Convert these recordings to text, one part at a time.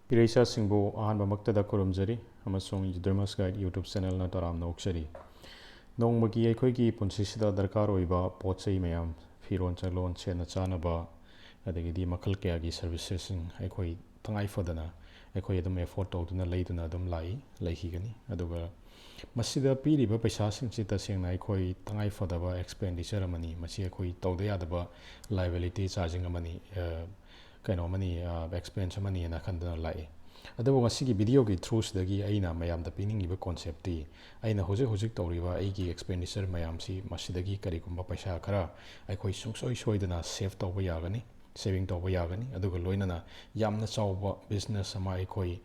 Piresa Singbo Ahan Bamakta da Kurumjari, Amasung Dermas Guide YouTube channel na taram Noksari. Nong Magi Eikoigi Punsisida Darkar OIBA, Potsei Mayam, Firon Chalon, Chena Chanaba, Adagidi Makhal kayagi services in Eikoi Tangai Fodana, Ekoyadum effort out in a late and Adam Lai, Laihigani, Adoga. Masida Piriba Pesasing Sita Sing Eikoi Tangai Fodaba expenditure money, Masiakoi Taudeadaba liability charging a money. Money expense money and a candle lie. Otherwise, see video get through the gi aina mayam the pinning of concept. Aina Hosik Toriva, Agi expenditure mayam si Masidagi Karikumba Pasha Kara, I quite soidana save Touba Yagani, saving Touba Yagani, Aduga Loinana, Yamna Sauba business Amai Koi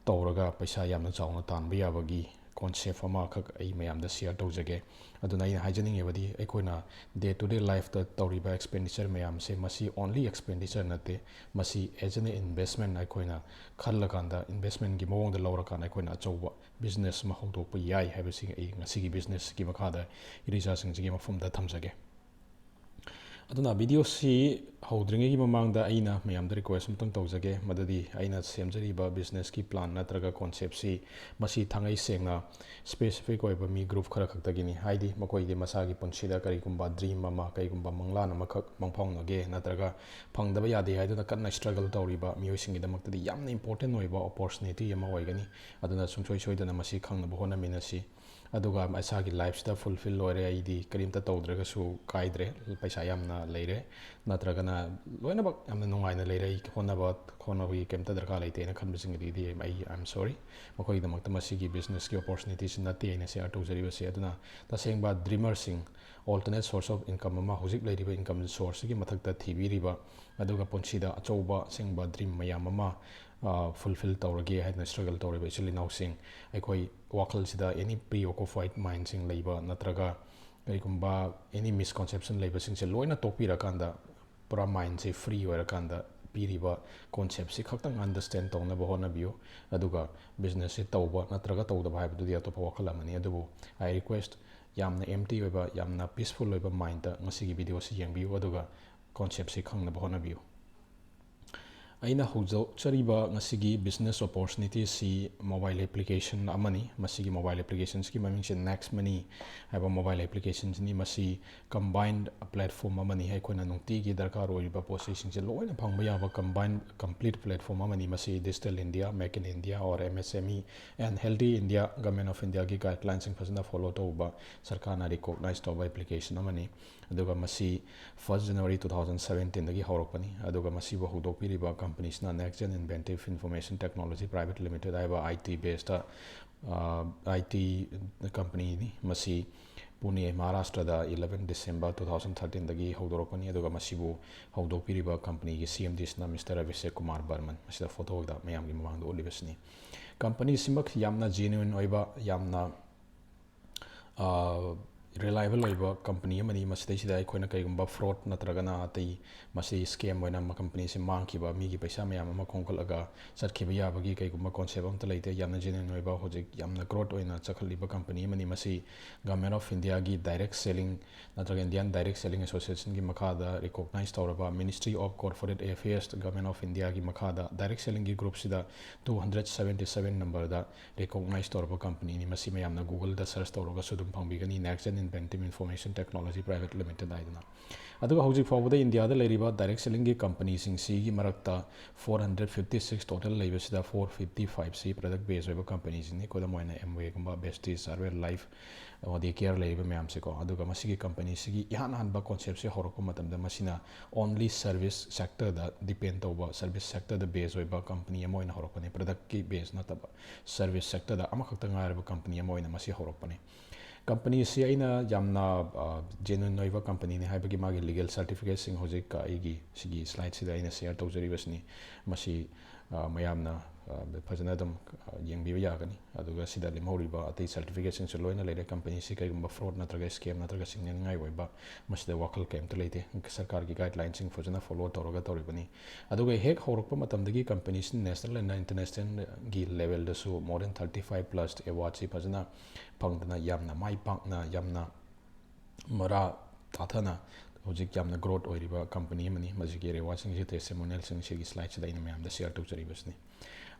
Tauraga Pasha Yamna Sauna Tan Biabagi. Concept ama khak ai mayam da share tawjage aduna ina haijaning ebadi eikhoina day to day life da tawriba expenditure mayam se masi only expenditure nate masi as an investment eikhoina khalla kanda investment gi mawong da lawra kan eikhoina achauba business ma hawdok pa yai habisi ai ngasi gi business gi makhada irisa sing gi mafum da thamjage aduna video si hawdringe gi mamangda aina mayam da request mutang tawjage madadi aina semjariba business ki plan natraga concept si masi thangai sengna specific oiba mi group khara khaktagini haidi makoi de masagi punsida kari kumba dream mama kai kumba mangla na makhak mangphong ge natraga phangdaba yade haiduna kanna struggle tawriba miyosing gi damaktadi yamna important oiba opportunity yama oigani aduna sungsoi soidana masi khangna bohona minasi aduga asagi lifestyle fulfill lore aidi karimta tawdraga su kaidre paisa yamna leire natragana loina bak yamna nungaina leire khonabi kemta darka leite na khanbising di I'm sorry makoi damakta masigi business ki opportunities nati ina share tawjari base aduna tasengba dreamer sing alternate source of income ma hojik leiriba income source gi mathakta thibiriba aduga ponsida achauba sengba dream mayam ma fulfill tawrage haina struggle tawriba actually now sing aikoi wakal sida any preoccupied mind sing leiba natraga kaikumba any misconception leiba sing se loina topira kanda pura mind se free wera kanda piriba concept si khaktang understand tawna bahona biyo aduga business se tawba natraga tawda bhai du dia topa wakal amani adubu I request yamna empty oiba yamna peaceful oiba mind da ngasi gi video si yengbiyu aduga concept si khangna bahona biyo aina hujau chariba ngasigi business opportunity si mobile application amani masigi mobile applications ki maming se NexMoney haba mobile applications ni masi combined platform amani hai khona nungti gi darkar oiba processing se loina phangba yaba combined complete platform amani masi digital India make in India or MSME and healthy India government of India gi guidelines sing phasna follow tawba sarkar na recognize tawba application amani aduga masi 1st January 2017 dagi horokpani aduga masi bo hudopiriba companies na next gen inventive information technology private limited aiba IT based IT company ni masi Pune Maharashtra da 11 December 2013 dagi haudoropani aduga masibu haudopiriba company gi CMD na Mr. Abhishek Kumar Barman masida photo da mayam gi mamang do olibasni company simak yamna genuine oiba yamna reliable oiba company amani masida sida eikhoina kaigumba fraud natragana atai masi scam oina ma company se mangkiba mi gi paisa mayam ama khongkalaga satkhiba yabagi kaigumba concept amta leite yamna genuine oiba hojik yamna growth oina chakhaliba company amani masi government of India gi direct selling natraga Indian direct selling association gi makhada recognize tawraba ministry of corporate affairs government of India gi makhada direct selling gi group sida 277 number da recognize tawraba company ni masi mayamna Google da search tawraga sudum phangbigani next gen inventive information technology private limited aiduna aduga hojik fawda India da leiriba direct selling gi company sing si gi marakta 456 total leibasida 455 si product based oiba companies ni koda moina MWay gumba besties survey life odi care leiba mayam se ko aduga masigi company sigi ihan hanba concept se horoko matamda masina only service sector da depend tawba service sector da base oiba company amoina horokone product ki base na taba service sector da amakhakta ngarba company amoina masi horokone company si aina yamna genuine noiva company ni haibagi magi legal certificate sing hojik ka igi sigi slide sida aina share tawjari basni masi mayamna fazana dum yengbiyu yagani aduga sida limhoriba atai certificate sing loina leire company si kaigumba fraud natraga scam natraga singnen ngai oiba masida wakal kem to leite sarkar gi guidelines sing fazana follow tawraga tawribani aduga hek horokpa matamdagi companies national and international gi level da su more than 35 plus awards si fazana pangdana yamna mai pakna yamna mara tathana hojik yamna growth oiriba company mani majigi reward sing si testimonial sing si slide sida ina mayam da share tawjari basni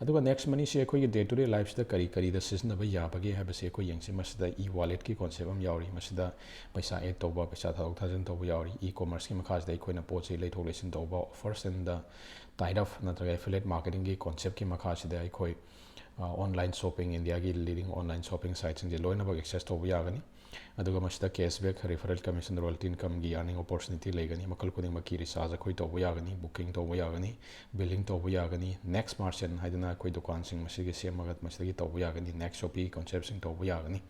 ꯑꯗꯨꯒ next ꯃꯅꯤꯁꯦ ꯑꯩꯈꯣꯏꯒꯤ ꯗꯦ to day ꯂꯥꯏꯐꯁꯤꯗ ꯀꯔꯤ ꯀꯔꯤꯗ ꯁꯤꯖꯤꯟꯅꯕ ꯌꯥꯕꯒꯦ ꯍꯥꯏꯕꯁꯦ ꯑꯩꯈꯣꯏ ꯌꯦꯡꯁꯤ ꯃꯁꯤꯗ ꯏ ꯋꯥꯂꯦꯠꯀꯤ ꯀꯣꯟꯁꯦꯞ ꯑꯃ ꯌꯥꯎꯔꯤ ꯃꯁꯤꯗ ꯄꯩꯁꯥ ꯑꯦꯗ ꯇꯧꯕ ꯄꯩꯁꯥ ꯊꯥꯗꯣꯛ ꯊꯥꯖꯤꯟ ꯇꯧꯕ ꯌꯥꯎꯔꯤ ꯏ ꯀꯣꯃꯔꯁꯀꯤ ꯃꯈꯥꯁꯤꯗ ꯑꯩꯈꯣꯏꯅ ꯄꯣꯠ ꯆꯩ ꯂꯩꯊꯣꯛ ꯂꯩꯁꯤꯟ ꯇꯧꯕ offers and tie up ꯅꯠꯇ꯭ꯔꯒ ꯑꯦꯐꯤꯂꯦꯠ ꯃꯥꯔꯀꯦꯇꯤꯡꯒꯤ ꯀꯣꯟꯁꯦꯞꯀꯤ ꯃꯈꯥꯁꯤꯗ ꯑꯩꯈꯣꯏ ꯑꯣꯟꯂꯥꯏꯟ ꯁꯣꯞꯄꯤꯡ ꯏꯟꯗꯤꯌꯥꯒꯤ ꯂꯤꯗꯤꯡ ꯑꯣꯟꯂꯥꯏꯟ ꯁꯣꯞꯄꯤꯡ ꯁꯥꯏꯠꯁꯤꯡꯁꯦ ꯂꯣꯏꯅꯃꯛ ꯑꯦꯛꯁꯦꯁ ꯇꯧꯕ ꯌꯥꯒꯅꯤ ꯑꯗꯨꯒ ꯃꯁꯤꯗ ꯀꯦꯁꯕꯦꯛ ꯔꯤꯐꯔꯦꯜ ꯀꯃꯤꯁꯟ ꯔꯣꯌꯜꯇꯤ ꯏꯟꯀꯝꯒꯤ ꯑꯔꯅꯤꯡ ꯑꯣꯄꯣꯔꯆꯨꯅꯤꯇꯤ ꯂꯩꯒꯅꯤ ꯃꯈꯜ ꯈꯨꯗꯤꯡꯃꯛꯀꯤ ꯔꯤꯆꯥꯔꯖ ꯑꯩꯈꯣꯏ ꯇꯧꯕ ꯌꯥꯒꯅꯤ ꯕꯨꯛꯀꯤꯡ ꯇꯧꯕ ꯌꯥꯒꯅꯤ ꯕꯤꯜꯂꯤꯡ ꯇꯧꯕ ꯌꯥꯒꯅꯤ ꯅꯦꯛꯁ ꯃꯥꯔꯆꯦꯟ ꯍꯥꯏꯗꯅ ꯑꯩꯈꯣꯏ ꯗꯨꯀꯥꯟꯁꯤꯡ ꯃꯁꯤꯒꯤ ꯁꯦꯝꯃꯒ ꯃꯁꯤꯗꯒꯤ ꯇꯧꯕ ꯌꯥꯒꯅꯤ ꯅꯦꯛꯁ ꯁꯣꯞꯄꯤꯒꯤ ꯀꯣꯟꯁꯦꯞꯁꯤꯡ ꯇꯧꯕ ꯌꯥꯒꯅꯤ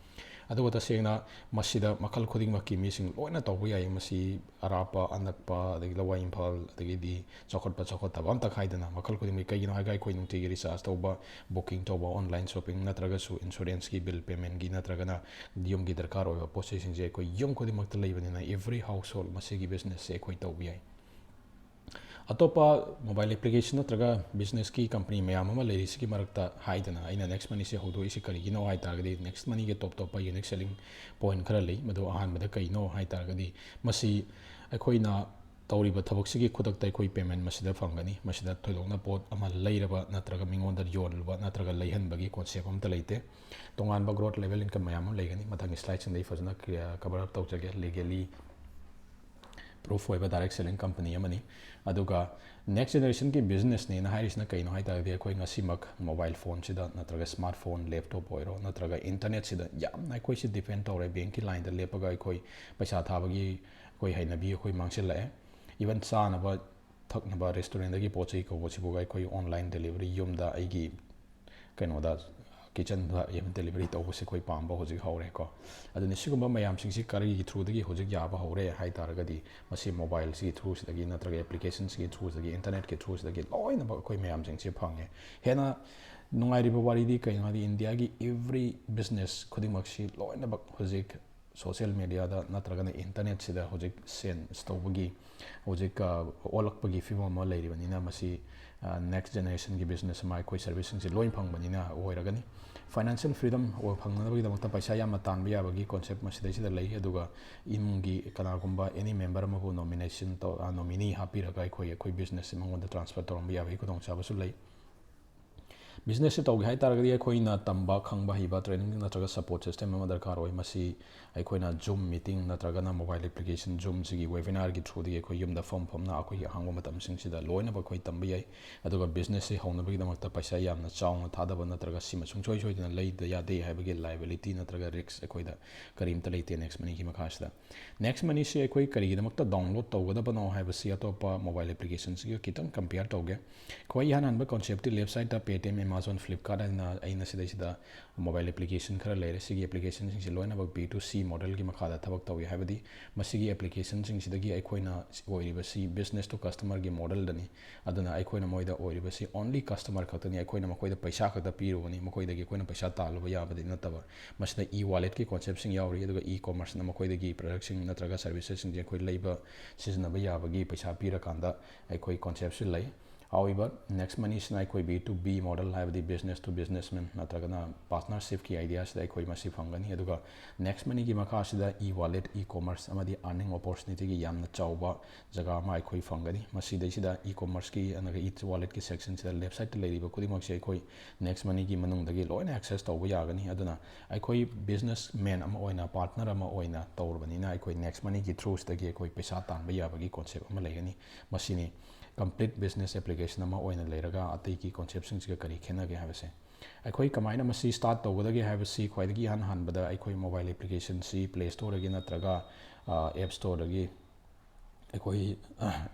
ꯑꯗꯨꯒ ꯇꯁꯦꯡꯅ ꯃꯁꯤꯗ ꯃꯈꯜ ꯈꯨꯗꯤꯡꯃꯛꯀꯤ ꯃꯤꯁꯤꯡ ꯂꯣꯏꯅ ꯇꯧꯕ ꯌꯥꯏ ꯃꯁꯤ ꯑꯔꯥꯞꯄ ꯑꯅꯛꯄ ꯑꯗꯒꯤ ꯂꯋꯥꯏ ꯏꯝꯐꯥꯜ ꯑꯗꯒꯤꯗꯤ ꯆꯥꯎꯈꯠꯇꯕ ꯑꯝꯇ ꯈꯥꯏꯗꯅ ꯃꯈꯜ ꯈꯨꯗꯤꯡꯃꯛ ꯀꯩꯒꯤꯅꯣ ꯍꯥꯏꯔꯒ ꯑꯩꯈꯣꯏ ꯅꯨꯡꯇꯤꯒꯤ ꯔꯤꯆꯥꯔꯖ ꯇꯧꯕ ꯕꯨꯛꯀꯤꯡ ꯇꯧꯕ ꯑꯣꯟꯂꯥꯏꯟ ꯁꯣꯞꯄꯤꯡ ꯅꯠꯇ꯭ꯔꯒꯁꯨ ꯏꯟꯁꯨꯔꯦꯟꯁꯀꯤ ꯕꯤꯜ ꯄꯦꯃꯦꯟꯒꯤ ꯅꯠꯇ꯭ꯔꯒꯅ ꯌꯨꯝꯒꯤ ꯗꯔꯀꯥꯔ ꯑꯣꯏꯕ ꯄꯣꯠ ꯆꯩꯁꯤꯡꯁꯦ ꯑꯩꯈꯣꯏ ꯌꯨꯝ ꯈꯨꯗꯤꯡꯃꯛꯇ ꯂꯩꯕꯅꯤꯅ ꯑꯦꯚ꯭ꯔꯤ ꯍꯥꯎꯁ ꯍꯣꯜ ꯃꯁꯤꯒꯤ ꯕꯤꯖꯤꯅꯦꯁꯁꯦ ꯑꯩꯈꯣꯏ ꯇꯧꯕ ꯌꯥꯏ ꯑꯇꯣꯞꯄ ꯃꯣꯕꯥꯏꯜ ꯑꯦꯄ꯭ꯂꯤꯀꯦꯁꯟ ꯅꯠꯇ꯭ꯔꯒ ꯕꯤꯖꯤꯅꯦꯁꯀꯤ ꯀꯝꯄꯅꯤ ꯃꯌꯥꯝ ꯑꯃ ꯂꯩꯔꯤꯁꯤꯒꯤ ꯃꯔꯛꯇ ꯍꯥꯏꯗꯅ ꯑꯩꯅ ꯅꯦꯛꯁ ꯃꯅꯤꯁꯦ ꯍꯧꯗꯣꯛꯏꯁꯤ ꯀꯔꯤꯒꯤꯅꯣ ꯍꯥꯏꯇꯥꯔꯒꯗꯤ ꯅꯦꯛꯁ ꯃꯅꯤꯒꯤ ꯇꯣꯞ ꯇꯣꯞꯄ ꯌꯨꯅꯤꯛ ꯁꯦꯂꯤꯡ ꯄꯣꯏꯟꯠ ꯈꯔ ꯂꯩ ꯃꯗꯨ ꯑꯍꯥꯟꯕꯗ ꯀꯩꯅꯣ ꯍꯥꯏꯇꯥꯔꯒꯗꯤ ꯃꯁꯤ ꯑꯩꯈꯣꯏꯅ ꯇꯧꯔꯤꯕ ꯊꯕꯛꯁꯤꯒꯤ ꯈꯨꯗꯛꯇ ꯑꯩꯈꯣꯏ ꯄꯦꯃꯦꯟ ꯃꯁꯤꯗ ꯐꯪꯒꯅꯤ ꯃꯁꯤꯗ ꯊꯣꯏꯗꯣꯛꯅ ꯄꯣꯠ ꯑꯃ ꯂꯩꯔꯕ ꯅꯠꯇ꯭ꯔꯒ ꯃꯤꯉꯣꯟꯗ ꯌꯣꯜꯂꯨꯕ ꯅꯠꯇ꯭ꯔꯒ ꯂꯩꯍꯟꯕꯒꯤ ꯀꯣꯟꯁꯦꯞ ꯑꯝꯇ ꯂꯩꯇꯦ ꯇꯣꯉꯥꯟꯕ ꯒ꯭ꯔꯣꯠ ꯂꯦꯚꯦꯜ ꯏꯟꯀꯝ ꯃꯌꯥꯝ ꯑꯃ ꯂꯩꯒꯅꯤ ꯃꯊꯪꯒꯤ ꯁ꯭ꯂꯥꯏꯗꯁꯤꯡꯗ ꯑꯩ ꯐꯖꯅ ꯀꯚꯔ ꯑꯞ ꯇꯧꯖꯒꯦ ꯂꯤꯒꯦꯂꯤ ꯄ꯭ꯔꯨꯐ ꯑꯣꯏꯕ ꯗꯥꯏꯔꯦꯛ ꯁꯦꯂꯤꯡ ꯀꯝꯄꯅꯤ ꯑꯃꯅꯤ ꯑꯗꯨꯒ ꯅꯦꯛꯁ ꯖꯦꯅꯦꯔꯦꯁꯟꯒꯤ ꯕꯤꯖꯤꯅꯦꯁꯅꯦꯅ ꯍꯥꯏꯔꯤꯁꯤꯅ ꯀꯩꯅꯣ ꯍꯥꯏꯇꯥꯔꯒꯗꯤ ꯑꯩꯈꯣꯏ ꯉꯁꯤꯃꯛ ꯃꯣꯕꯥꯏꯜ ꯐꯣꯟꯁꯤꯗ ꯅꯠꯇ꯭ꯔꯒ ꯁ꯭ꯃꯥꯔꯠ ꯐꯣꯟ ꯂꯦꯞꯇꯣꯞ ꯑꯣꯏꯔꯣ ꯅꯠꯇ꯭ꯔꯒ ꯏꯟꯇꯔꯅꯦꯠꯁꯤꯗ ꯌꯥꯝꯅ ꯑꯩꯈꯣꯏꯁꯤ ꯗꯤꯄꯦꯟ ꯇꯧꯔꯦ ꯕꯦꯡꯀꯤ ꯂꯥꯏꯟꯗ ꯂꯦꯞꯄꯒ ꯑꯩꯈꯣꯏ ꯄꯩꯁꯥ ꯊꯥꯕꯒꯤ ꯑꯩꯈꯣꯏ ꯍꯩꯅꯕꯤ ꯑꯩꯈꯣꯏ ꯃꯥꯡꯁꯤꯜꯂꯛꯑꯦ ꯏꯚꯟ ꯆꯥꯅꯕ ꯊꯛꯅꯕ ꯔꯦꯁꯇꯨꯔꯦꯟꯗꯒꯤ ꯄꯣꯠ ꯆꯩ ꯀꯧꯕꯁꯤꯐꯥꯎ ꯑꯩꯈꯣꯏ ꯑꯣꯟꯂꯥꯏꯟ ꯗꯦꯂꯤꯚꯔꯤ ꯌꯨꯝꯗ ꯑꯩꯒꯤ ꯀꯩꯅꯣꯗ ꯀꯤꯆꯟꯗ ꯗꯦꯂꯤꯚꯔꯤ ꯇꯧꯕꯁꯦ ꯑꯩꯈꯣꯏ ꯄꯥꯝꯕ ꯍꯧꯖꯤꯛ ꯍꯧꯔꯦꯀꯣ ꯑꯗꯨꯅ ꯁꯤꯒꯨꯝꯕ ꯃꯌꯥꯝꯁꯤꯡꯁꯤ ꯀꯔꯤꯒꯤ ꯊ꯭ꯔꯨꯗꯒꯤ ꯍꯧꯖꯤꯛ ꯌꯥꯕ ꯍꯧꯔꯦ ꯍꯥꯏꯇꯥꯔꯒꯗꯤ ꯃꯁꯤ ꯃꯣꯕꯥꯏꯜꯁꯤꯒꯤ ꯊ꯭ꯔꯨꯁꯤꯗꯒꯤ ꯅꯠꯇ꯭ꯔꯒ ꯑꯦꯄ꯭ꯂꯤꯀꯦꯁꯟꯁꯤꯒꯤ ꯊ꯭ꯔꯨꯁꯤꯗꯒꯤ ꯏꯟꯇꯔꯅꯦꯠꯀꯤ ꯊ꯭ꯔꯨꯁꯤꯗꯒꯤ ꯂꯣꯏꯅꯃꯛ ꯑꯩꯈꯣꯏ ꯃꯌꯥꯝꯁꯤꯡꯁꯤ ꯐꯪꯉꯦ ꯍꯦꯟꯅ ꯅꯨꯡꯉꯥꯏꯔꯤꯕ ꯋꯥꯔꯤꯗꯤ ꯀꯩꯅꯣ ꯍꯥꯏꯗꯤ ꯏꯟꯗꯤꯌꯥꯒꯤ ꯑꯦꯚ꯭ꯔꯤ ꯕꯤꯖꯤꯅꯦꯁ ꯈꯨꯗꯤꯡꯃꯛꯁꯤ ꯂꯣꯏꯅꯃꯛ ꯍꯧꯖꯤꯛ ꯁꯣꯁꯤꯌꯦꯜ ꯃꯦꯗꯤꯌꯥꯗ ꯅꯠꯇ꯭ꯔꯒꯅ ꯏꯟꯇꯔꯅꯦꯠꯁꯤꯗ ꯍꯧꯖꯤꯛ ꯁꯦꯟꯁ ꯇꯧꯕꯒꯤ ꯍꯧꯖꯤꯛ ꯑꯣꯜꯂꯛꯄꯒꯤ ꯐꯤꯕꯝ ꯑꯃ ꯂꯩꯔꯤꯕꯅꯤꯅ ꯃꯁꯤ नेक्स्ट जेनरेशन की बिजनेस अखोई सर्विस लोन फंगबनीना ओइरगनी फाइनेंशियल फ्रीडम फंगनबगीदमक्ता पैसा याम तानबा याबगी कॉन्सेप्ट मसिदैसिदा लई अदुगा इमुंगी कनागुंबा एनी मेंबर अमबु नॉमिनेशन तो नॉमिनी हापिरगा अखोई बिजनेस मंगोंदा ट्रांसफर तौरंबा याबगी खुदोंचाबसु लई बिजनेस से तौगे हाइतारगदी अखोइना तंबा खंगबा हिबा ट्रेनिंग नत्रगा सपोर्ट सिस्टम अमा दरकार ओइ मसी अखोइना जूम मीटिंग नत्रगना मोबाइल एप्लीकेशन जूम सिगी वेबिनार की थ्रू दी अखोइ युमदा फॉर्म फॉर्मना अखोइ हांगबा मतम सिंगसिदा लोइना बखोइ तंबा याइ अदुगा बिजनेस से हौनबगी दमक्ता पैसा यामना चाउना थादबा नत्रगा सिमा सुंचोइ सोइदना लैदा यादे हाइबगी लायबिलिटी नत्रगा रिस्क अखोइदा करीमता लैते नेक्स्ट मनी की मखासदा नेक्स्ट मनी से अखोइ करिगी दमक्ता डाउनलोड तौगदबनो हाइबसी अतोपा मोबाइल एप्लीकेशन सिगी कितंग कंपेयर तौगे खोइ हाननबा कॉन्सेप्ट वेबसाइट ता पेटीएम Amazon Flipkart अइना सिदा मोबाइल एप्लीकेशन खरा लेरे सिगी एप्लीकेशन सिंगसि लोइनबक B2C मॉडल की मखादा थबक तौगे हाइबदी मसिगी एप्लीकेशन सिंगसिदगी अखोइना ओइरिबसी बिजनेस टू कस्टमर की मॉडल दनी अदुना अखोइना मोइदा ओइरिबसी ओनली कस्टमर खतनी अखोइना मखोइदा पैसा खता पीरुबनी मखोइदगी अखोइना पैसा तालुबा याबदी नतबा मसिदा ई वॉलेट की कॉन्सेप्ट सिंग यावरी अदुगा ई कॉमर्स ना मखोइदगी प्रोडक्ट सिंग नत्रगा सर्विसेस सिंग अखोइ लैबा सिजनबा याबगी पैसा पीरकांदा अखोइ कॉन्सेप्ट सि लै However, next money is like B2B model have the business to businessman natragana partnership ki ideas da koi masi fangani aduga next money ki makha sida e-wallet e-commerce amadi earning opportunity ki yamna chauba jaga ma koi fangani masi dai sida e-commerce ki anaga e-wallet ki section sida left side ta leiriba kudimak se koi next money ki manung dagi loina access tauba yagani aduna koi business man ama oina partner ama oina tawrbani na koi next money ki through dagi koi paisa tanba yabagi concept ama leigani masini complete business application ama oina leiraga atai ki concept sing ga kari khena ge habase akhoi kamaina masi start tawgada ge habasi khwaidagi han bada akhoi mobile application si play store gi natraga app store gi akhoi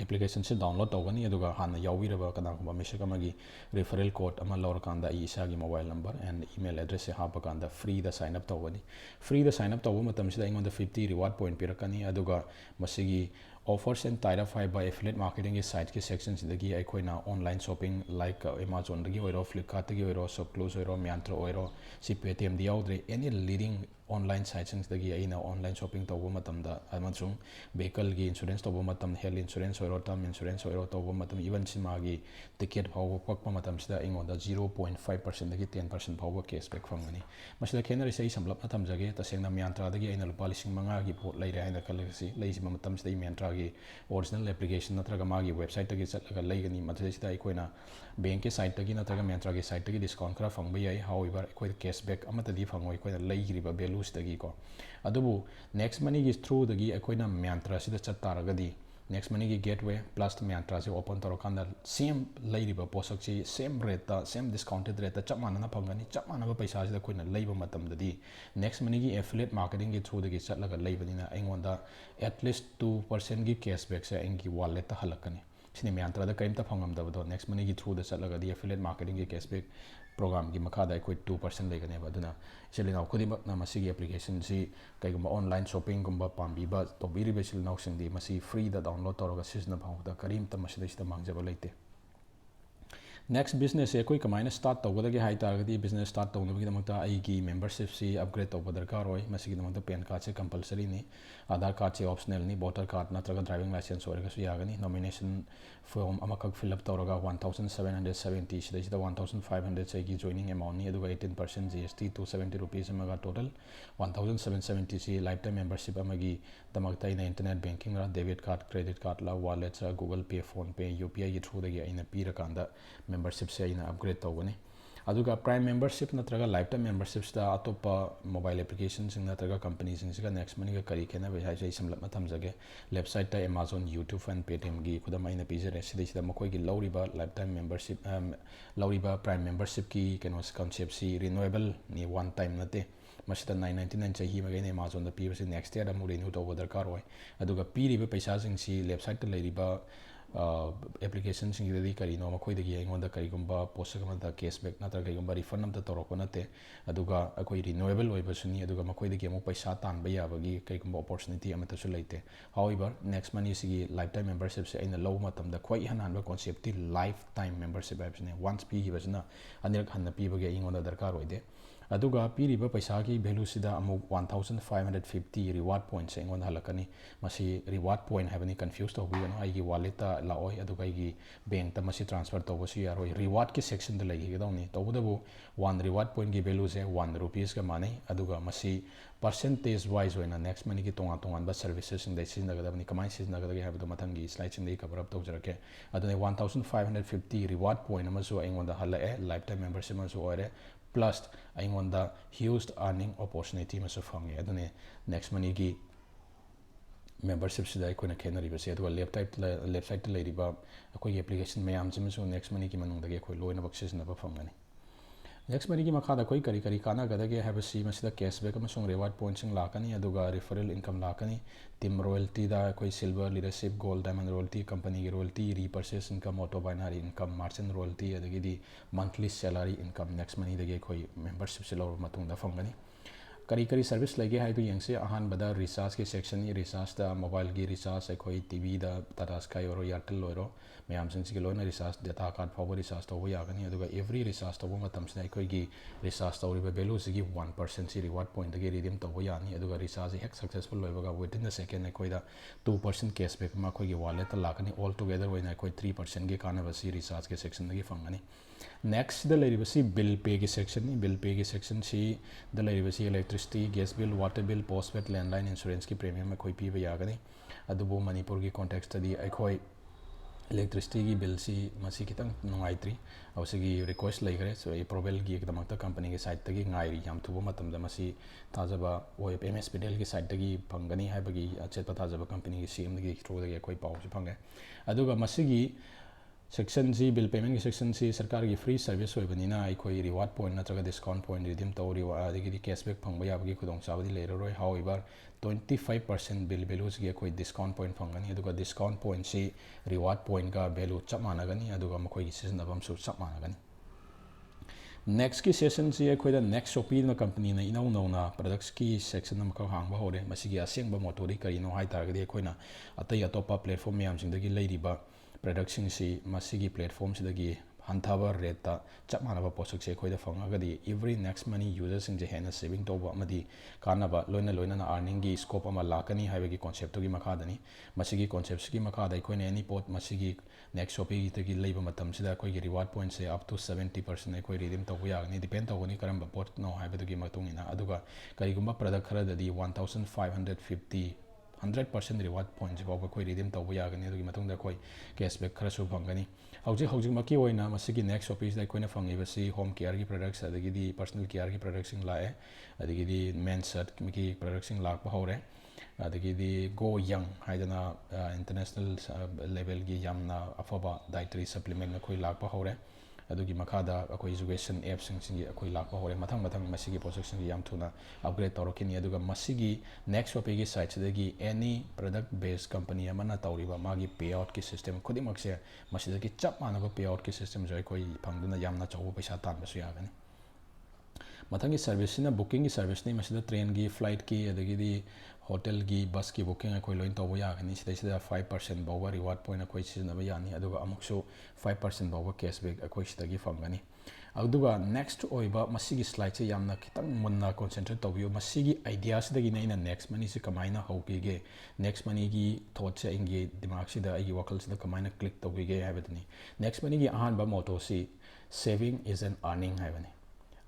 application se download tawgani aduga hanna yawiraba kana kuma message amagi referral code ama lawr kanda isa gi mobile number and email address se hapa kanda free da sign up tawgani free da sign up tawu matam sida ingon da 50 reward point pirakani aduga masigi offers and tied up by affiliate marketing is site ki sections dagi aikoina online shopping like Amazon dagi oiro Flipkart dagi oiro Shopclose oiro Myntra oiro si Paytm di yaudre any leading online sites dagi aina online shopping tawba matamda amasung vehicle gi insurance tawba matam health insurance oiro term insurance oiro tawba matam even simagi ticket phawba pakpa matam sida ingonda 0.5% dagi 10% phawba cashback fangani masida khenari sei samlap matam jage tasengna Myntra dagi aina lupa 5,000 gi pot leire haina kalasi leisi matam sida Myntra Myntra gi original application natraga magi website tagi chatlaga leigani madhesida eikhoina bank ki site tagi natraga Myntra gi site tagi discount khara phangba yai however eikoi cashback amatadi phangoi eikhoina leigriba values tagi ko adubu NexMoney gi through dagi eikhoina Myntra sida chattaragadi NexMoney ki gateway plus Myntra se open torokanda same leiriba posak chi same rate ta same discounted rate ta chap manana phangani chap manaba paisa sida koina leiba matam dadi NexMoney gi affiliate marketing gi through dagi chatlaga leibanina aingonda at least 2% gi cashback se engi wallet ta halakani sini Myntra da kaimta phangam dabado NexMoney gi through da chatlaga di affiliate marketing gi cashback program gi makha da koi 2% legane baduna selina khudima na masigi application si kaigumba online shopping gumba pambiba tobiri besil now singdi masi free da download toroga sisna phangda karim ta masida mangjaba leite next business e koi kamaina start tawgadagi hai targadi business start tawnabagi damakta aigi membership si upgrade tawba darkar roi masigi damakta pan card se compulsory ni aadhar card se optional ni voter card natraga driving license orega su yagani nomination form amakak fill up tawraga 1770 sida 1500 se gi joining amount ni aduga 18% GST 270 rupees amaga total 1770 si lifetime membership amagi damakta ina internet banking ra debit card credit card la wallet ra Google Pay phone pay UPI gi through dagi ina pira kanda membership se ina upgrade tawgani aduga prime membership natraga lifetime memberships da atopa mobile applications natraga companies singa NexMoney ga kari kena be hai samlat matam jage left side ta Amazon YouTube and Paytm gi khudama ina pijare sida makoi gi lawriba lifetime membership lawriba prime membership ki kenos concept si renewable ni one time nate masida 999 chahi magai ne Amazon da pibase next year da mu renew to darkar oi aduga piriba paisa sing si left side ta leiriba application sing di karino makoi dagi aingonda karigumba posagama cashback natra karigumba refund amta toroko nate aduga akoi renewable oibasuni aduga makoi dagi amu paisa tanba yabagi karigumba opportunity amata su leite however NexMoney sigi lifetime membership se aina low matamda khoi hananba concept ti lifetime membership apsne once pi gibasna anirak hanna pibage aingonda darkar oide aduga piriba paisa ki value sida amu 1550 reward points aingon halakani masi reward point havani confused to hu no ai gi wallet ta laoi aduga ai gi bank ta masi transfer to bosi yaroi reward ki section da lagi gedawni to budabu 1 reward point gi value se 1 rupees ga mane aduga masi percentage wise oina NexMoney ki tongan ba services sing dai sin daga dabni kamai sin daga daga habdu mathangi slide sin dai cover up to jarake adune 1550 reward point amasu aingon da hala e lifetime membership amasu ore plus aingonda huge earning opportunity masu fangi adune NexMoney gi membership sida aikoina khenari base aduga left side ta leiriba akoi application mayam jimasu NexMoney gi manung dagi akoi loina baksis na ba fangani NexMoney gi makha da koi kari kana gadage have si masida cashback amasung reward points ing lakani aduga referral income lakani team royalty da koi silver leadership gold diamond royalty company gi royalty repurchase income auto binary income merchant royalty adagi di monthly salary income NexMoney dagi koi membership se lawr matung da fangani kari service lagi hai tu yangse ahan bada recharge ke section ni recharge da mobile gi recharge koi TV da Tata Sky oro Airtel oro mayam sing gi loina recharge data card power recharge to ya gani aduga every recharge to matam sina koi gi recharge to riba value sigi 1% si reward point gi redeem to ya ni aduga recharge hek successful loibaga within the second koi da 2% cashback ma koi gi wallet ta lakani all together waina koi 3% gi kana basi recharge ke section gi fangani next the leibirabadi bill pay ki section ni bill pay ki section si the leibirabadi electricity gas bill water bill postpaid landline insurance ki premium koi pi ba yagani adubu manipur ki context di koi electricity ki bill si masi kitang nungaitri ausigi request laigre so e probel gi ekdamakta company ki site tagi ngairi yam thubo matam da masi tajaba OIBMS pedal ki site tagi phangani haibagi achetpa tajaba company ki CM gi through da koi pau si phangai aduga masigi section C bill payment ki section C sarkar gi free service hoibanina aikoi reward point natraga discount point redeem tawri wa adigi cashback phangba yabagi khudong chabadi leiroi however 25% bill values gi koi discount point phangani aduga discount point si reward point ga value chap managani aduga makoi gi siznabam su chap managani next ki session si aikoi da next shopee na company na inau na products ki section nam ka hangba hore masigi asengba motori kari no hai targadi aikoi na atai atopa platform yam sing dagi leiriba production si masigi platform sidagi hantaba rate ta chap manaba posuk se khoi da fangagadi every NexMoney users sing je hena saving toba amadi kanaba loina na earning gi scope ama lakani haibagi concept gi makha dani masigi concepts gi makha da khoi ne any pot masigi next shopee gi tagi leiba matam sida khoi gi reward point se up to 70% khoi redeem to ya ni depend to ni karamba pot no haibadu gi matung ina aduga karigumba product khara dadi 1550 100% reward points फाव कोई redeem तब यागनी अदुगी मतुंग दा कोई cashback खरा सु फंगनी हौजिक मकी ओइना मसिगी next office दा Koyna फंगिबसी home care की products अदगिदी personal care की products सिंग लाए अदगिदी men shirt की products सिंग लाक हौरे अदगिदी go young हाइदना international level की यामना अफबा dietary supplement ना कोई लाक हौरे अदुगी मखादा अकोई एजुकेशन एप्स सिंग अकोई लाक हौरे मथंग मथंग मसिगी प्रोजेक्ट सिंग याम थुना अपग्रेड तौरकिनी अदुगा मसिगी नेक्स्ट शॉपिंग की साइट सिदगी एनी प्रोडक्ट बेस्ड कंपनी अमना तौरिबा मागी पे आउट की सिस्टम खुदिमक से मसिदगी चप मानबा पे आउट की सिस्टम जो अकोई फंगदुना यामना चौबो पैसा तानबसु यागनी मथंगी सर्विस सिना बुकिंग की सर्विस नि मसिदा ट्रेन की फ्लाइट की अदगिदी होटल की बस की बुकिंग अकोई लोइन तौबो यागनी सिदा 5% बाउबा रिवार्ड पॉइंट अकोई सिजनबा यानी अदुगा अमुकसु 5% बाउबा कैशबैक अकोई सिदगी फंगनी अदुगा नेक्स्ट ओइबा मसिगी स्लाइड से यामना खितंग मुन्ना कंसंट्रेट तौबियो मसिगी आइडिया सिदगी नैना नेक्स्ट मनी से कमाइना हौगिगे नेक्स्ट मनी की थॉट से इंगे दिमाग सिदा आइगी वकल सिदा कमाइना क्लिक तौबिगे हाबदनी नेक्स्ट मनी की अहानबा मोटो सी सेविंग इज एन अर्निंग हाबनी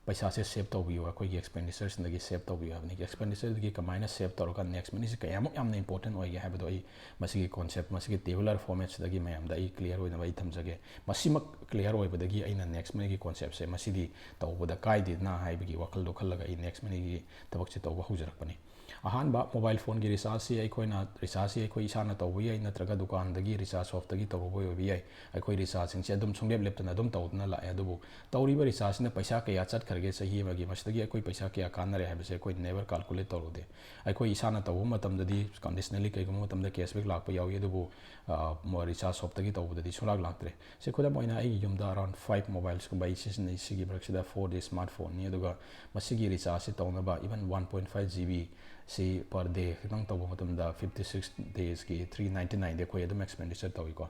पैसा से सेव तौबियो अखोई एक्सपेंडिचर सिदगी सेव तौबियो हाबनी एक्सपेंडिचर की कमाइना सेव तौरका नेक्स्ट मनी से कयामुक यामना इंपोर्टेंट ओइगे हाबदो आई मसिगी कॉन्सेप्ट मसिगी टेबुलर फॉर्मेट सिदगी मयामदा आई क्लियर ओइना आई थमजगे मसिमक क्लियर ओइबदगी आइना नेक्स्ट मनी की कॉन्सेप्ट से मसिदी तौबदा काइदिना हाइबगी वकल दो खलगा आई नेक्स्ट मनी की तबक से तौबा हुजरकपनी अहानबा मोबाइल फोन की रिचार्ज से अखोइना रिचार्ज से अखोइ इसाना तौबो याइ नत्रगा दुकान दगी रिचार्ज शॉप दगी तौबो योबि याइ अखोइ रिचार्ज सिंग से अदुम सुंगलेप लेपतना अदुम तौदना लाए अदुबु तौरिबा रिचार्ज ने पैसा कया चट खरगे सही मगी मसदगी अखोइ पैसा कया कानरे हाबसे अखोइ never calculate तौरुदे अखोइ इसाना तौबो मतमददी conditionally कइगुम मतमदा cashback Lakpa यावि अदुबु मो रिचार्ज शॉप दगी तौबददी सुलाग लाक्तरे से खुदा मोइना आई युमदा अराउंड 5 मोबाइल्स कुंबा इसिसने सिगी ब्रक्सिदा 4 स्मार्टफोन नि अदुगा मसिगी रिचार्ज से तौनबा इवन 1.5 GB सी पर डे खितंग तब मतमदा 56 days की 399 दे कोई एकदम एक्सपेंडिचर तौइको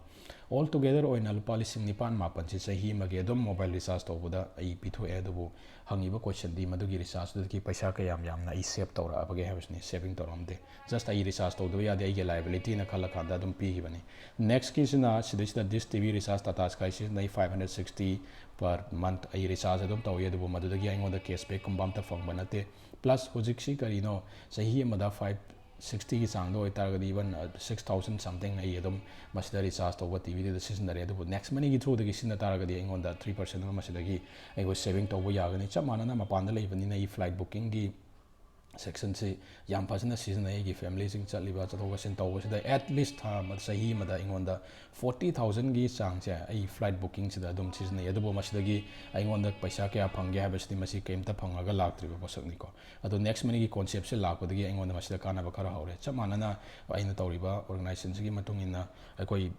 ऑल टुगेदर ओइना लुपा लिसिंग निपान मापन से सही मगे एकदम मोबाइल रिचार्ज तौबदा आई पिथोए अदुबु हंगिबा क्वेश्चन दी मदुगी रिचार्ज दकी पैसा कयाम यामना आई सेव तौरा अबगे हैबसनी सेविंग तौरमदे जस्ट आई रिचार्ज तौदो यादे आई लायबिलिटी ना खला खादा दम पीगिबनी नेक्स्ट की सिना सिदिसदा this TV recharge Tata sky सिस नै 560 पर मंथ आई रिचार्ज अदम तौये अदुबु मदुदगी आइंगोदा कैशबैक कुंबाम ता फंगबा नते प्लस हुजिक्सी करिनो सही मदा 560 की चांग दो इतारगदी इवन 6000 समथिंग आई एकदम मसिदा रिचार्ज तौबा टीवी दे सिजनरे अदुबु नेक्स्ट मनी की थ्रू दगी सिना तारगदी आइंगोदा 3% मा मसिदगी आइगो सेविंग तौबा यागनी च मानना मपानदा लेबनी ना ई फ्लाइट बुकिंग की सेक्शन से याम फजना सीजन की फैमिली सिंग चलीबा चथोगसिन तौबसिदा एटलीस्ट था सही मदा इंगोंदा 40,000 की चांग से आई फ्लाइट बुकिंग सिदा अदुम सीजन अदुबो मसिदगी इंगोंदा पैसा क्या फंगे हाबसिदि मसि केमता फंगागा लाक्त्रिबो बसकनिको अदो नेक्स्ट मनी की कॉन्सेप्ट से लाकपदगी इंगोंदा मसिदा कानाबा खरा हौरे च मानना आइना तौरिबा ऑर्गेनाइजेशन की मतुंगिना अकोई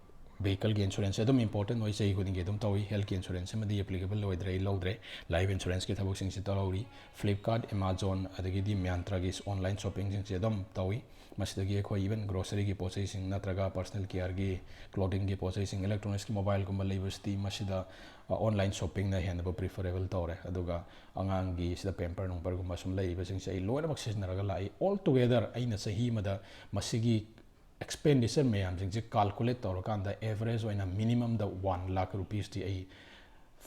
vehicle की इंश्योरेंस एकदम इंपोर्टेंट होई सही खुदिंगे एकदम तौई हेल्थ की इंश्योरेंस मदी एप्लीकेबल लोइद्रे लौद्रे लाइफ इंश्योरेंस की थबक सिंग से तौरी फ्लिपकार्ट अमेजोन अदगिदी म्यांत्रा की ऑनलाइन शॉपिंग सिंग से एकदम तौई मसिदगी अखोई इवन ग्रोसरी की पोचै सिंग नत्रगा पर्सनल केयर की क्लोथिंग की पोचै सिंग इलेक्ट्रॉनिक्स की मोबाइल गुंबा लेबसती मसिदा ऑनलाइन शॉपिंग ना हेनबो प्रिफरेबल तौरे अदुगा अंगांगी सिदा पेपर नंबर गुंबा सुम लेबसिंग से लोइनमक सिजनरगा लाई ऑल टुगेदर आइना सही मदा मसिगी एक्सपेंडिचर मैम से कैलकुलेट तौरकान एवरेज होना minimum the 1 lakh rupees the I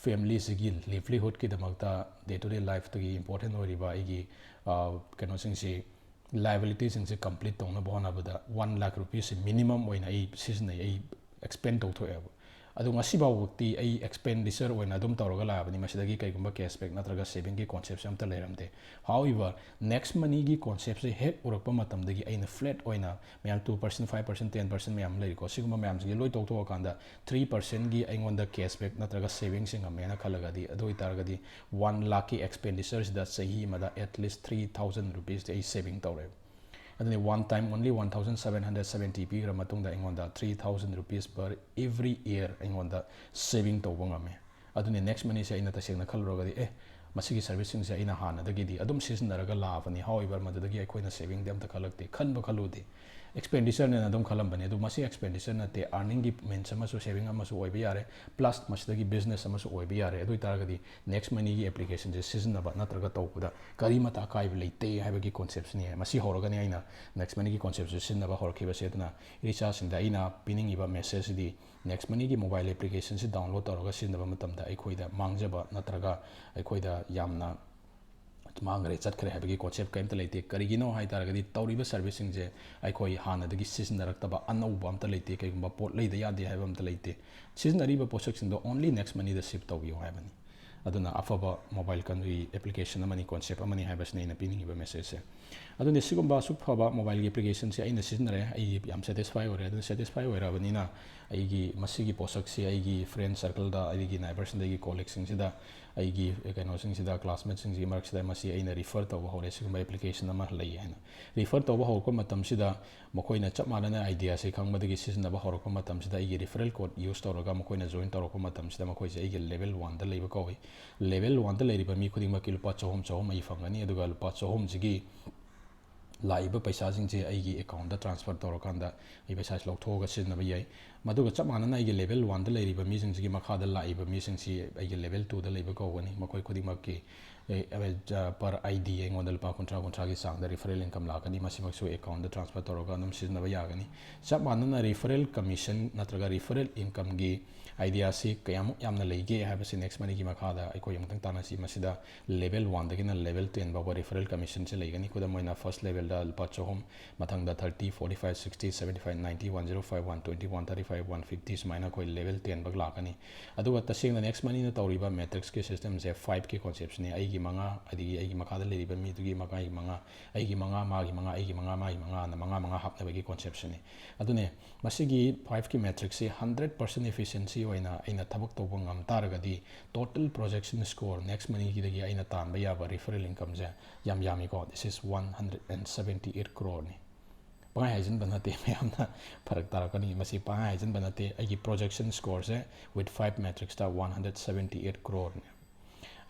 family से लिवलीहुड की दमकता डे टू डे लाइफ की इंपोर्टेंट होरिबा आइगी कनो से लाइबिलिटी से कंप्लीट तौना होनाबदा 1 लाख रुपीस से मिनिमम होना आई सिजन आई एक्सपेंड तौथोएब अदु ngasibaukti ai expenditure oina dum tawraga labani masidagi kaigumba cashback natraga saving ki concept am ta leramde however next money gi concept se hek urakpa matamdagi aina flat oina mayam 2% 5% 10% mayam leiko siguma mayam gi loi tawto kanda 3% gi aingonda cashback natraga saving singa mena khalagadi adu itaragadi 1 lakh ki expenditures da sahi mada at least 3000 rupees ai saving tawre adani one time only 1770 p ramatungda ingonda 3000 rupees per every year ingonda saving tawba ngame aduni next money se ina tasengna khalrogadi masigi servicing se ina hana dagidi adum siznaraga laafani however madagi aikoina saving dem ta khalakte khanba khaludi expenditure ne adum khalam bane adu masi expenditure na te earning gi means amasu saving amasu oiba yare plus masdagi business amasu oiba yare adu taragadi next money gi application je season ba natraga tawbuda kari mata kai leite haiba gi concepts ni masi horoga ni aina next money gi concepts season ba horkiba setna recharge inda ina pinning iba message di next money gi mobile application se download taraga season ba matamda aikoida mangjaba natraga aikoida yamna मांगरे चटखरे है concept कई लेते करीगिनो है तौरीब servicing से अखोई हानदगी सिजनरक्तबा अनौब अमता लेते कईगुंबा pot लेदे यादे है अमता लेते सिजनरीब पोषकसिंदो only next money the ship तौबियो है अदुना अफबा मोबाइल कंट्री एप्लीकेशन अमनी कॉन्सेप्ट अमनी है इन पीनिंग मेसेज से अदुने सिगुंबा सुफबा मोबाइल की एप्लीकेशन से अइन सिजनरे आई याम सेटिस्फाई होरे सेटिस्फाई होरबनिना अईगी मसीगी पोषक से अईगी फ्रेंड सर्कल दा अईगी नाइबर्स दगी कॉलीग्स सिदा अईगी कइनोसिंगसिदा क्लासमेट्स सिंगी मरक्सिदा मसी अइना रिफर तौबा होरे सिगुंबा एप्लीकेशन अमा लई हैना रिफर तौबा होरको मतमसिदा मखोइना चप मानना आइडिया से खंगबदगी सिजनबा होरको मतमसिदा अईगी रिफरल कोड यूज तौरगा मखोइना जॉइन तौरको मतमसिदा मखोइसे अईगी लेवल 1 दा लेबा कौई लेवल 1 दा लेरिबा मी खुदिंगमकी लुपा 400 अई फंगनी अदुगा लुपा 400 जिगी लाइब पैसा सिंजे अईगी अकाउंट दा ट्रांसफर तौरकांदा अई पैसा लौथोगा सिजनबा याई मदुगा चप मानना अईगी लेवल 1 दा लेरिबा मी सिंजी मखादा लाइब मी सिंसी अईगी लेवल 2 दा लेबा कौगनी मखोइ खुदिंगमकी पर आईडी एंगोंदा लुपा 50 की सांग दा रिफरल इनकम लाकनी मसिमक्सु अकाउंट दा ट्रांसफर तौरगा नम सिजनबा यागनी चप मानना रिफरल कमीशन नत्रगा रिफरल इनकम गी आइडिया से कयाम यामना लेगे है नेक्स्ट मनी की मखादा अखोई अमतंग तानासी मसिदा लेवल 1 दगिना लेवल 10 बाबा रिफरल कमीशन से लेगनी खुदा मोइना फर्स्ट लेवल दा लुपा 400 मथंग दा 30 45 60 75 90 105 120 135 150 सुमाइना कोई लेवल 10 बग लाकनी अदुगा तसेंगना नेक्स्ट मनी ना तौरीबा मैट्रिक्स के सिस्टम से 5 के कॉन्सेप्ट्स ने अईगी मंगा अदिगी अईगी मखादा लेरिबा मी दुगी मगा अईगी मंगा अईगी मंगा मागी मंगा अईगी मंगा मागी मंगा ना मंगा मंगा हापनबगी कॉन्सेप्ट्स ने अदुने मसिगी 5 की मैट्रिक्स से 100% एफिशिएंसी होइना अइना थबक तौबा ngam taragadi total projection score next money की दगी अइना तानबा याबा referral income से याम यामी को this is 178 crore ने पाँच हाइजन बनाते हैं हमना फर्क तारकनी मसी पाँच हाइजन बनाते अगी projection score से with 5 metrics ता 178 crore ने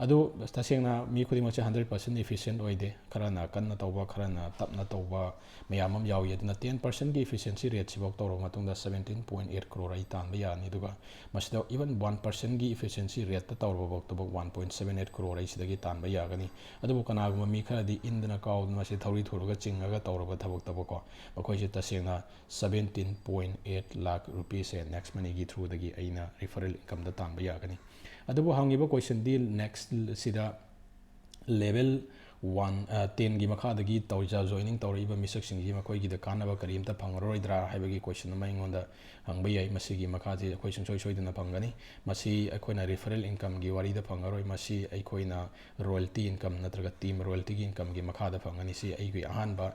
अदो तसेंगना मी खुदिमचे 100% एफिशिएंट ओइदे खराना कन्ना तौबा खराना तपना तौबा मयामम यावी अदना 10% की एफिशिएंसी रेट सिबक तौरो मतुंदा 17.8 करोड़ आई तानबा यानी दुगा मसिदा इवन 1% की एफिशिएंसी रेट तौरो बक तब 1.78 करोड़ आई सिदगी तानबा यागनी अदबो कनागुमा मी खरादी इंदना काउ मसि थौरी थोरगा चिंगागा तौरो थबक तबको मखोइसे तसेंगना 17.8 लाख रुपीस से नेक्स्ट मनी की थ्रू दगी अइना रिफरल इनकम दा तानबा यागनी अदबो हांगिबा क्वेश्चन दी नेक्स्ट सिदा लेवल 10 की मखादगी तौजा जॉइनिंग तौरीबा मिसकसिंगी मखोइगी द कानबा करीमता फंगरोइद्रा हाइबगी क्वेश्चन अमा इंगोंदा हंगबा याई मसिगी मखाजे अखोइ सुंसोइ सोइदना फंगनी मसि अखोइना रिफरल इनकम की वारीदा फंगरोइ मसि अखोइना रॉयल्टी इनकम नत्रगा टीम रॉयल्टी की इनकम की मखादा फंगनी सि अइगी अहानबा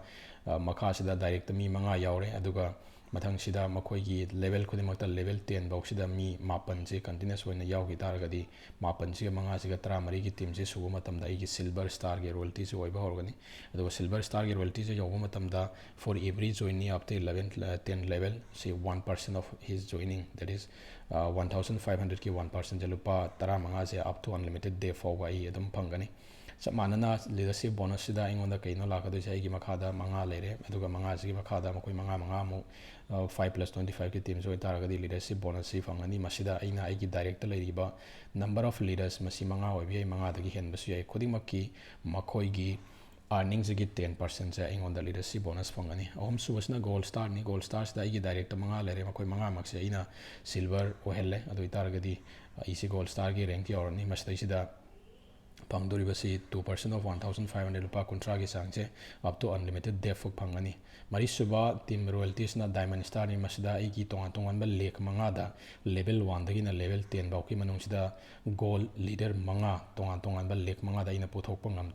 मखासिदा डायरेक्ट मी मंगा यावरे अदुगा मथंग सिदा मखोइगी लेवल खुदिमक्ता लेवल 10 बौसिदा मी मापन से कंटिन्यूस होइना यावगी तारगदी मापन से मंगा से 13 की टीम से सुबह मतमदा अइगी सिल्वर स्टार के रॉयल्टी से ओइबा होरगनी अदुगा सिल्वर स्टार के रॉयल्टी से योबा मतमदा for every joinee up to 11 10 level से 1% of his joining that is 1500 की 1% से लुपा 13 से अप टू अनलिमिटेड डे फाउबा आई अदम फंगनी सब मानना लीडरशिप बोनस सिदा इंगोंदा कइनो लाकदोइसे अइगी मखादा मंगा लेरे अदुगा मंगा सिगी मखादा मखोइ मंगा मंगा मु 5+25 की टीम जो तारगदी लीडरशिप बोनस से फंगनी मसिदा अइना अइगी डायरेक्ट लेरिबा नंबर ऑफ लीडर्स मसि मंगा होबि मंगा दगी हेनबसु याई खुदिमक्की मखोइगी अर्निंग की 10% से इंगोंदा लीडरशिप बोनस फंगनी अहम सुबसना गोल्ड स्टार नि गोल्ड स्टार से अइगी डायरेक्ट मंगा लेरे मखोइ मंगा मक्से अइना सिल्वर ओहेले अदुइ तारगदी इसी गोल्ड स्टार की रैंक योरनी मसिदा फंगदोरिबसी 2% ऑफ 1500 लुपा 50 की सांगसे अप टू अनलिमिटेड डे फुक फंगनी मरी सुबा टीम रॉयल्टीज ना डायमंड स्टार नि मसिदा अइगी तोंगान तोंगानबा लेख मंगादा लेवल 1 दगिना लेवल 10 बाउकी मनुंगसिदा गोल्ड लीडर मंगा तोंगान तोंगानबा लेख मंगादा इना पुथोकपा ngam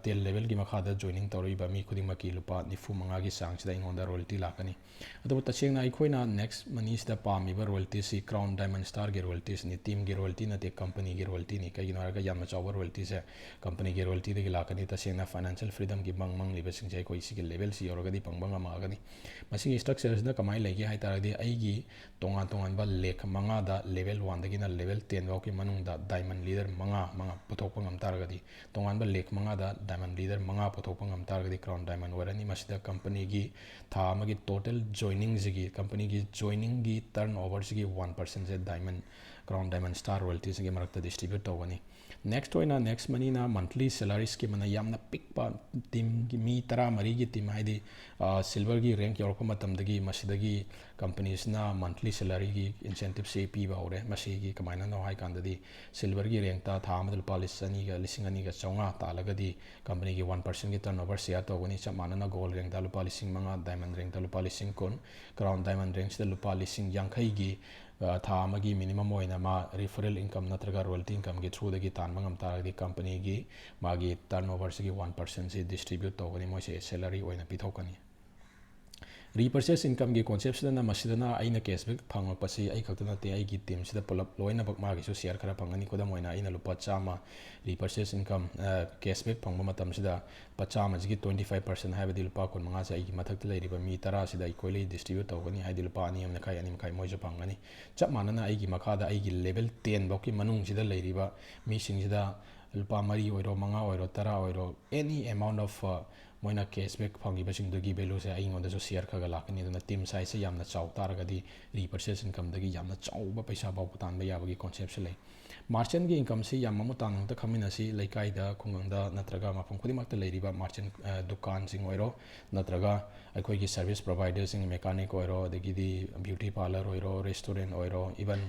तेल लेवल की मखादा जॉइनिंग तौरीबा मी खुदिमकी लुपा 95 की सांगसिदा इंगोंदा रॉयल्टी लाकनी अदबो तसेंगना अइखोइना नेक्स्ट मनीसिदा पामिबा रॉयल्टी सी क्राउन डायमंड स्टार के रॉयल्टीज नि टीम की रॉयल्टी नते कंपनी की रॉयल्टी नि कई नारगा याम चावर रॉयल्टी से कंपनी की रॉयल्टी दगी लाकनी तसेंगना फाइनेंशियल फ्रीडम की मंग लिबसिंग जे कोई सी लेवल सी योरगदी पंगबंगा मागनी मसिंग स्ट्रक्चर्स ना कमाई लेगे हाय तारगदी अइगी तोंगान तोंगानबा लेख मंगादा लेवल 1 दगिना लेवल 10 बाउकी मनुंगदा डायमंड लीडर मंगा पुथोकपा ngam तारगदी तोंगानबा लेख मंगादा डायमंड लीडर मंगा पुथोकपा ngam तारगदी क्राउन डायमंड वरनी मसिदा कंपनी की था टोटल जॉइनिंग जिगी कंपनी की जॉइनिंग की टर्नओवर जिगी 1% से diamond crown diamond star royalties gi marakta distribute tawani next oina next money na monthly salary scheme na yamna pikpa team gi mi tara mari gi team haidi silver gi rank yorpa matamdagi masidagi companies na monthly salary gi incentive se pi ba ore masi gi kamaina no hai kandadi silver gi rank ta tha amadul palisani ga lising ani ga chawnga ta lagadi company gi 1% gi turnover share tawani chamana na gold rank da lupa lising manga diamond rank da lupa lising kon crown diamond rank da lupa lising yankhai gi tha amagi minimum oina ma referral income natraga royalty income gi through dagi tan mangam taragdi company gi magi turnover gi 1% se distribute tawani moi se salary oina pithokani repurchase income gi concept na masidana aina cashback phangpasi ai khakta te ai gi team sida pulap loina bak ma gi so share khara phangani koda moina aina lupa chama repurchase income cashback phangba matam sida pachama gi 25% haibadi lupa kon manga sai gi mathak te leiriba mi tara sida ikoi distribute tawani haidi lupa ani amna kai ani kai moi jo phangani chap manana ai gi makha da ai gi level 10 bok ki manung sida leiriba mi sing sida lupa mari oiro manga oiro tara oiro any amount of moina cashback phangi basing dogi value se ai ngonda so share khaga lakani duna team size se yamna chaw taragadi repurchase income dagi yamna chawba paisa ba putan ba yabagi concept se lei merchant gi income se yamma mutan ta khamina si laikai da khungang da natraga mafam khudi makta leiriba merchant dukan sing oiro natraga aikoi gi service providers sing mechanic oiro dagi di beauty parlor oiro restaurant oiro even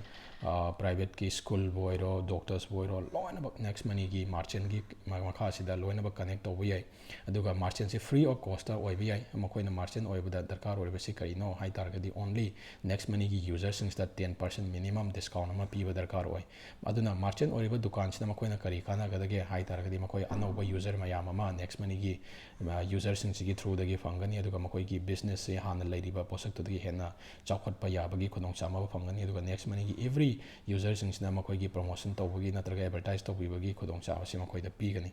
private ki school boiro doctors boiro loina bak next money gi merchant gi makha sida loina bak connect to yai aduga merchant se free of cost OIBA makoina merchant oibada darkar oiba se kai no hai targadi only next money gi users sing that 10% minimum discount ama piba darkar oi aduna merchant oiba dukan sida makoina kari kana gadage hai targadi makoi anauba user mayam ama next money gi users sing gi through dagi fangani aduga makoi gi business se hana leiriba posak to dagi hena chawkhat pa yabagi khonong chama fangani aduga next money gi every users sing sina makoi gi promotion tawbagi natraga advertise tawbagi khonong chama se makoi da pigani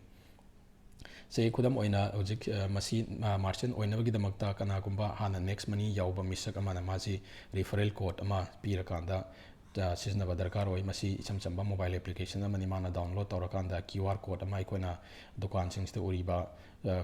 se khudam oina ojik masi merchant oina bagi damakta kana gumba hana next money yauba misak amana masi referral code ama pirakanda sijinnaba darkar oi masi icham chamba mobile application amani mana download tawrakanda QR code ama ikoina dukan singste uriba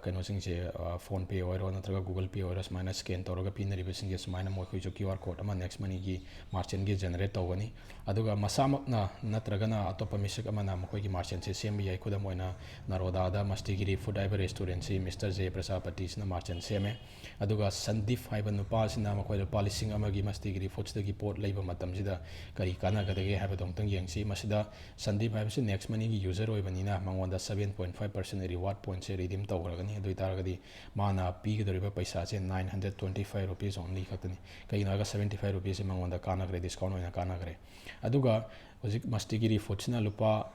kano singse phone pay oiro natraga google pay oiro smaina scan tawraga pinariba singse smaina moi khoi QR code ama next money gi merchant gi generate tawani aduga masamakna natraga na atopa misak amana mokoi gi merchant se sembi yai khudam oina naroda da Masidagi food iber restaurant se Mr. J Prasapati sina merchant seme aduga Sandip haiba nupa sina mokoi policing amagi Masidagi foods dagi pot leiba matam sida kari kana gadage haiba dongtang yengsi masida Sandip haiba se next money gi user oibanina mangonda 7.5% reward points se redeem tawragani adui taragadi mana pigidoriba paisa se 925 rupees only khatani kaina ga 75 rupees se mangonda kana gre discount oina kana gre aduga hojik Masidagi foods na lupa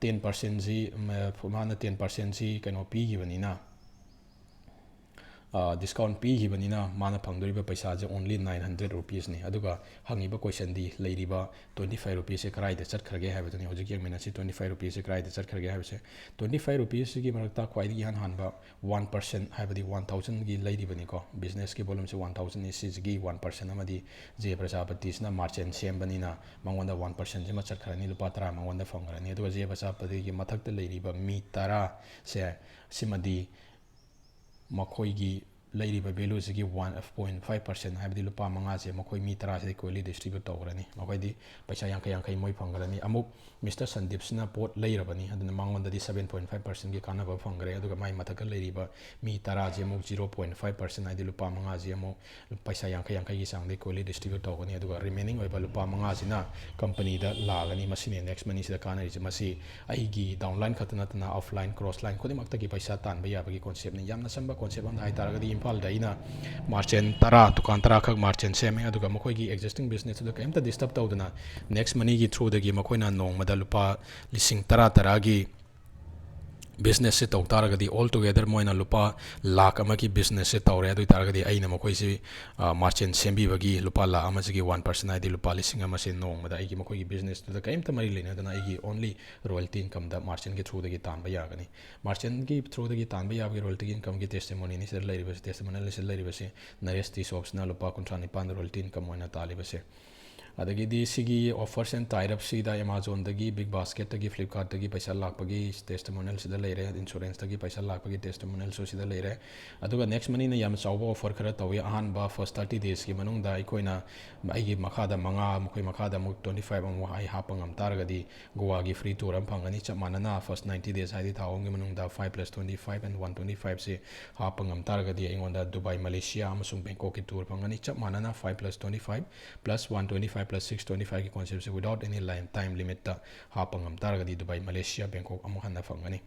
10% ji mana 10% ji kano pigibanina discount pigibanina mana phangdoriba paisa je only 900 rupees ni aduga hangiba question di leiriba 25 rupees se karai de chatkhage habaduni hojik yang mena si 25 rupees se karai de chatkhage habse 25 rupees gi marakta kwai gi hanba 1% habadi 1000 gi leiribani ko business ki volume se 1000 ni si gi 1% amadi je Prasapati sna merchant sembanina mangonda 1% je ma chatkhani lupa 10 mangonda phangani aduga je Prasapati gi mathakta leiriba mi tara se simadi makoi gi leiriba value gi 1.5% habdi lupa manga se makoi mi tara se koili distribute tawrani makoi di paisa yankai moi phangrani amuk Mr. Sandip sina pot leirabani aduna mangonda di 7.5% gi kana ba phangre aduga mai mathaka leiriba mi tara je muk 0.5% hadi lupa manga je mo paisa yankai gi sangde koili distribute tawgani aduga remaining oiba lupa manga sina company da lagani masine next money sida kana ri masi ai gi downline khatana tana offline cross line khodi makta gi paisa tan ba yabagi concept ni yamna samba concept am hai taragadi impal da ina merchant tara dukan tara khak merchant seme aduga makoi gi existing business da kaimta disturb tawduna next money gi through da gi makoi na nong mada lupa lising tara gi business se taw taragadi all together moina lupa lakh ama ki business se tawre adu taragadi aina makoi si merchant sembi bagi lupa la ama gi 1% ai di lupa lising ama se nong mada ai gi makoi gi business da kaimta mari lena dana ai gi only royalty income da merchant gi through da gi tan ba yagani merchant gi through da gi tan ba yabagi royalty income gi testimony ni se leiriba testimonial se leiriba se naresti shops na lupa 35 royalty income moina taliba se adagidi sigi offers and tie up sida Amazon dagi big basket dagi Flipkart dagi paisa lakpagi testimonial sida leire insurance dagi paisa lakpagi testimonial so sida leire aduga next money na yam chawba offer khara tawi ahan ba first 30 days ki manung da ikoina aigi makhada manga mukoi makhada muk 25 am ai hapangam targadi goa gi free tour am phangani chamanana first 90 days haidi thawong gi manung da 5 plus 25 and 125 se hapangam targadi aingonda Dubai Malaysia amasung Bangkok ki tour phangani chamanana 5 plus 25 plus 125 plus 625 ki concept se without any time limit ta hapangam targadi Dubai Malaysia Bangkok amu hanna phangani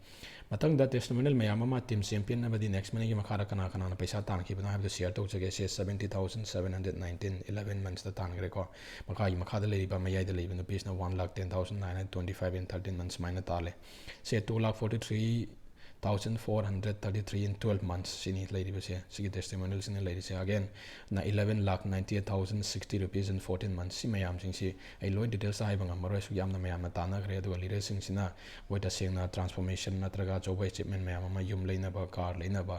matang da testimonial mayam ama team champion na badi next money gi makhara kana kana na paisa tan ki bana have to share to jage se 70719 11 months da tan gre ko makai makhada le ba mayai da le bin piece na 1,10,925 in 13 months minus tale se 2,43,433 in 12 months sini lady se sigi testimonials in lady se again na 11,98,060 rupees in 14 months si mayam sing si ai loi details ai bang amaro su yamna mayam na tana gre do lire sing sina wait a sing na transformation na traga job achievement mayam ma yum leina ba car leina ba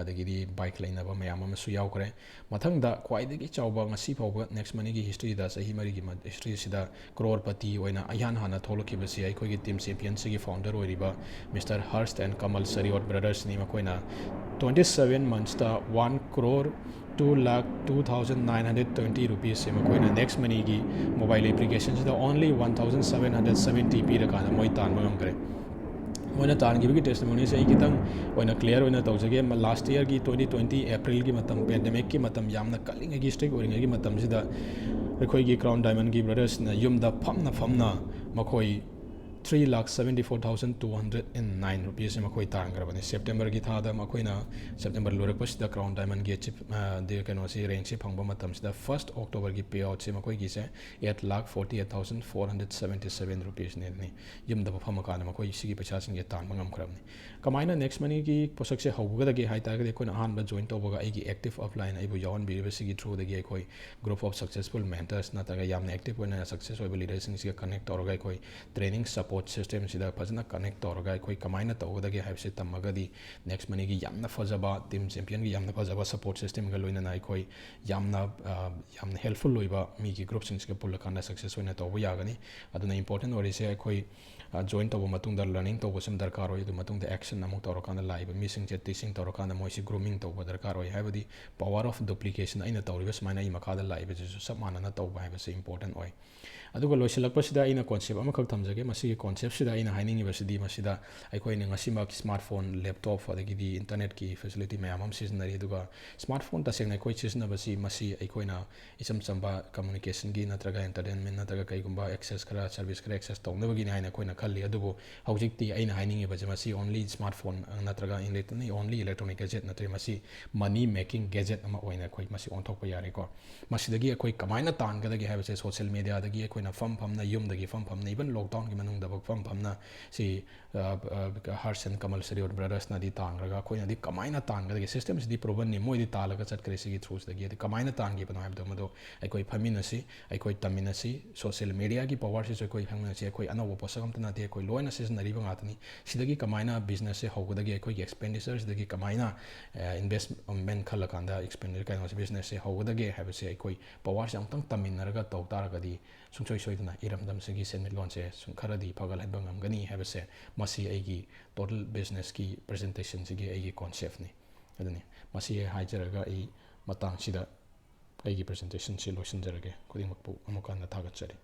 adagidi bike leina ba mayam ma su yaw kre mathang da kwai de gi chawba ngasi phawba next money gi history da sahi mari gi history sida crorepati oina ayan hana tholoki ba si ai khoi gi team champion sigi founder oiriba Mr. Hurst and Kamal Sariot brothers ni makoina 27 months ta 1 crore 2,02,920 rupees se makoina next money gi mobile applications da only 1,770 p ra kana moi tan bangam kare moina tan gi gi testimony se kitang oina clear oina tawjage last year gi 2020 April gi matam pandemic ki matam yamna kaling gi strict oring gi matam sida rekhoi gi Crown Diamond gi brothers na yumda famna makoi 3,74,209 rupees makoi tangrabani September gi thada makoina September lorakpas da Crown Diamond gi chip de kano si range si phangba matam sida 1st October gi payout se makoi gi se 8,48,477 rupees ne ni yum da phama kana makoi sigi paisa sing ge tan mangam khrabni kamaina next money gi posak se hauga da gi haita ga ko na han ba join tobaga ai gi active offline ai bu yawn bi sigi through da gi koi group of successful mentors na ta ga yamna active oina success oiba leaders sing si connect toroga koi training support system sida fazana connect toroga koi kamaina tawda gi haibse tamagadi next money gi yamna fazaba team champion gi yamna fazaba support system ga loina nai koi yamna helpful loiba mi gi group sing ga pulla kana success oina tawba yagani aduna important ori se koi join tawba matung da learning tawba sam darkar oi du matung da action namuk tawrokana laiba mi sing je teaching tawrokana moi si grooming tawba darkar oi haibadi power of duplication aina tawriba smaina i makada laiba je sab manana tawba haiba se important oi aduga loisilakpasida ina concept amakak thamjage masigi concept sida ina hainingi basidi masida aikoina ngasimak smartphone laptop adagidi internet ki facility mayam am seasonary aduga smartphone ta sengna koi chisna basi masi aikoina isam chamba communication gi natraga entertainment natraga kaigumba access kara service kara access tawna gi haina koina khalli adubu hawjikti aina hainingi baje masi only smartphone natraga only electronic gadget natre masi money making gadget ama oina koi masi onthokpa yare ko masidagi akoi kamaina tan gadagi habase social media dagi na fam na yum dagi fam na even lockdown gi manung da fam na si Hars and Kamal Sariot brothers na di tangraga koi na di kamaina tan ga systems di proven ni moi di talaga chat kare si through dagi di kamaina tan gi banai da mado ai koi famina si ai koi tamina si social media gi power si koi hangna si koi anawo posagam tana de koi loina seasonary ba ngatni sidagi kamaina business se hogo dagi koi expenditures dagi kamaina investment khala kanda expenditure kind of business se hogo dagi have se ai koi power se amtang taminaraga taw taraga di sungsoi soidana iramdam sigi senmilon se sungkharadi pagal haibang amgani have se masi aigi total business ki presentation sigi aigi concept ni adani masi haijaraga ai matang sida aigi presentation si loisinjarage khudingmakpu amukan na thagatsari